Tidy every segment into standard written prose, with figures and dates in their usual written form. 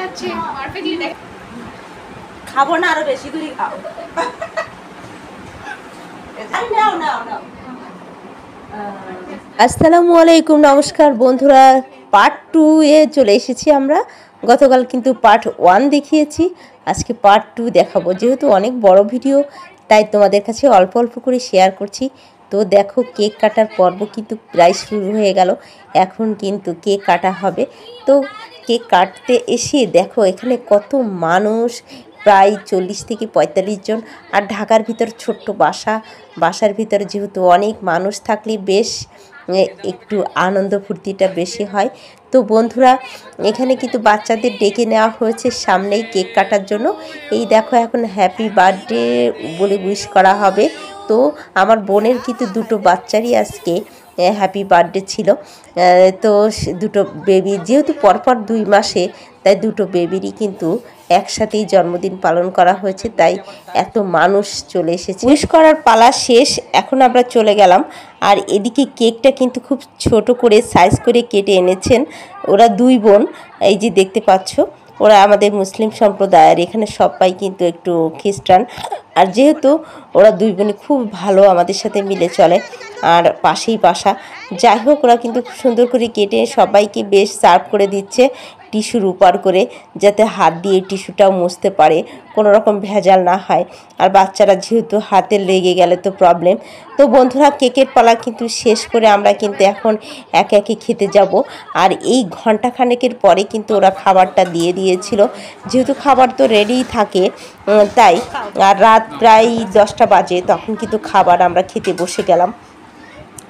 যাচ্ছে পারফেক্টলি দেখা। খাবো না, আরো বেশি করে খাও। নাও নাও নাও। আসসালামু আলাইকুম, নমস্কার বন্ধুরা। পার্ট 2 এ চলে এসেছি আমরা। গতকাল কিন্তু পার্ট 1 দেখিয়েছি, আজকে পার্ট 2 দেখাবো। যেহেতু অনেক বড় ভিডিও, তাই তোমাদের কাছে অল্প অল্প করে শেয়ার করছি। তো দেখো, কেক কাটার পর্ব কিন্তু প্রায় শুরু হয়ে গেল। এখন কিন্তু কেক কাটা হবে। তো কেক কাটতে এসে দেখো এখানে কত মানুষ, প্রায় 40 থেকে 45 জন। আর ঢাকার ভিতর ছোট্ট বাসার ভিতরে যেহেতু অনেক মানুষ থাকলে বেশ একটু আনন্দ ফুর্তিটা বেশি হয়। তো বন্ধুরা, এখানে কিন্তু বাচ্চাদের ডেকে নেওয়া হয়েছে সামনেই কেক কাটার জন্য। এই দেখো, এখন হ্যাপি বার্থডে বলে উইশ করা হবে। তো আমার বোনের কিন্তু দুটো বাচ্চারই আজকে হ্যাপি বার্থডে ছিল। তো দুটো বেবি যেহেতু পরপর 2 মাসে, তাই দুটো বেবিরই কিন্তু একসাথেই জন্মদিন পালন করা হয়েছে, তাই এত মানুষ চলে এসেছে। উইশ করার পালা শেষ, এখন আমরা চলে গেলাম। আর এদিকে কেকটা কিন্তু খুব ছোট করে সাইজ করে কেটে এনেছেন ওরা 2 বোন। এই যে দেখতে পাচ্ছ, ওরা আমাদের মুসলিম সম্প্রদায়ের, এখানে সবাই কিন্তু একটু খ্রিস্টান। আর যেহেতু ওরা 2 বোনই খুব ভালো, আমাদের সাথে মিলে চলে, আর পাশেই বাসা। যাই হোক, ওরা কিন্তু খুব সুন্দর করে কেটে সবাইকে বেশ সার্ভ করে দিচ্ছে টিস্যুর উপর করে, যাতে হাত দিয়ে টিস্যুটাও মুছতে পারে, কোনো রকম ভেজাল না হয়। আর বাচ্চারা যেহেতু হাতে লেগে গেলে তো প্রবলেম। তো বন্ধুরা, কেকের পালা কিন্তু শেষ করে আমরা কিন্তু এখন একে একে খেতে যাব। আর এই ঘন্টাখানেকের পরে কিন্তু ওরা খাবারটা দিয়ে দিয়েছিল। যেহেতু খাবার তো রেডিই থাকে, তাই আর রাত প্রায় 10টা বাজে, তখন কিন্তু খাবার আমরা খেতে বসে গেলাম।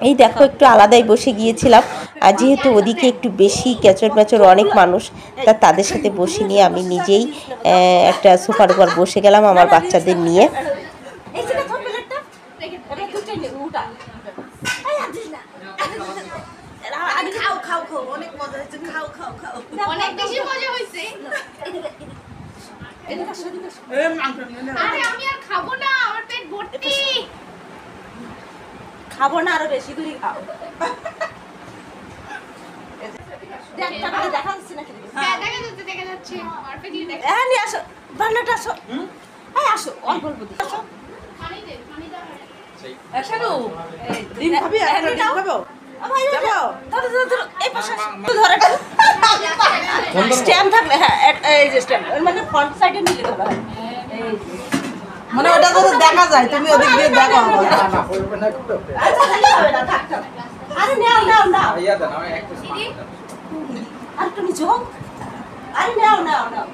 এই দেখো, একটু আলাদাই বসে গিয়েছিলাম। আর যেহেতু ওদিকে একটু বেশি ক্যাচর ম্যাচর অনেক মানুষ, তা তাদের সাথে বসে নিয়ে আমি নিজেই একটা সোফার উপর বসে গেলাম আমার বাচ্চাদের নিয়ে। অনেক বেশি মজা হয়েছে। আরে আমি আর খাবো না, আমার পেট ভর্তি। খাবো না, আরো বেশি করে খাও। দেখা যাচ্ছে নাকি? হ্যাঁ, দেখা যাচ্ছে পারফেক্টলি দেখা। হ্যাঁ, নিয়ে আসো, বান্নাটা আসো। হ্যাঁ, আসো, অল্প অল্প দিয়ে আসো। পানি দাও। একসাথে ডিম খাবি? একটা ডিম খাবো? ধরো ধরো ধরো, এই পাশে আসো। ধরো একটু। স্ট্যাম্প থাকলে, হ্যাঁ, এই যে স্ট্যাম্প, মানে ফ্রন্ট সাইডে নিলে ধরো। এই মানে ওটা তো দেখা যায়, তুমি ওদিক দিয়ে দেখো। আরে নাও নাও নাও, ইয়া দেন আমি একটু স্মার্ট আর একটু নিচু হোক। আরে নাও নাও নাও।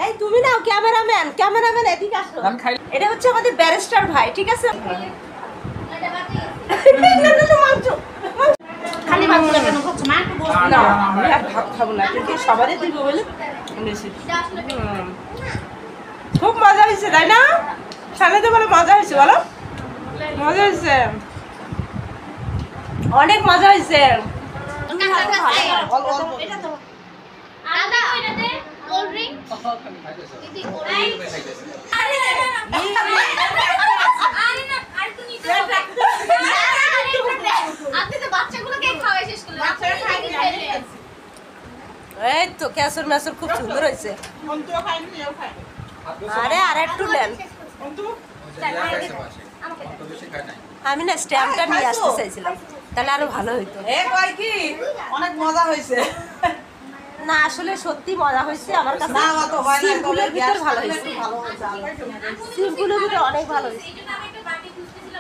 এই তুমি নাও, ক্যামেরাম্যান এদিকে আসো। এটা হচ্ছে আমাদের ব্যারিস্টার ভাই, ঠিক আছে? খালি মাংস কেন খাচ্ছ? মা একটু বসো। না, আমি আর ভাত খাবো না, কিন্তু সবারই দিব বলে বেশি। খুব মজা হয়েছে, তাই না? সামনে বলে মজা হয়েছে, বলো মজা হয়েছে, অনেক মজা হয়েছে। এটা তো আদা এটাতে কোল্ড ড্রিঙ্ক দিদি কোল্ড ড্রিঙ্ক। আরে না, আর তো নিতে হবে। আপনি তো বাচ্চাগুলোকে খাওয়াই শেষ করলেন। বাচ্চারা খাইলে এই তো ক্যাসর ম্যাসর খুব সুন্দর হয়েছে। আরে আর একটু নেন। আমি না স্ট্যাম্পটা নিয়ে আসতে চাইছিলাম, তাহলে আরো ভালো হইতো। অনেক মজা হয়েছে। না, আসলে সত্যি মজা হয়েছে আমার কাছে। না, অত হয় না, সিম্পলের ভিতর ভালো হয়েছে, ভালো হয়েছে। সিম্পলের ভিতর অনেক ভালো হয়েছে। এইজন্য আমি একটা বাটি খুঁজতেছিলাম।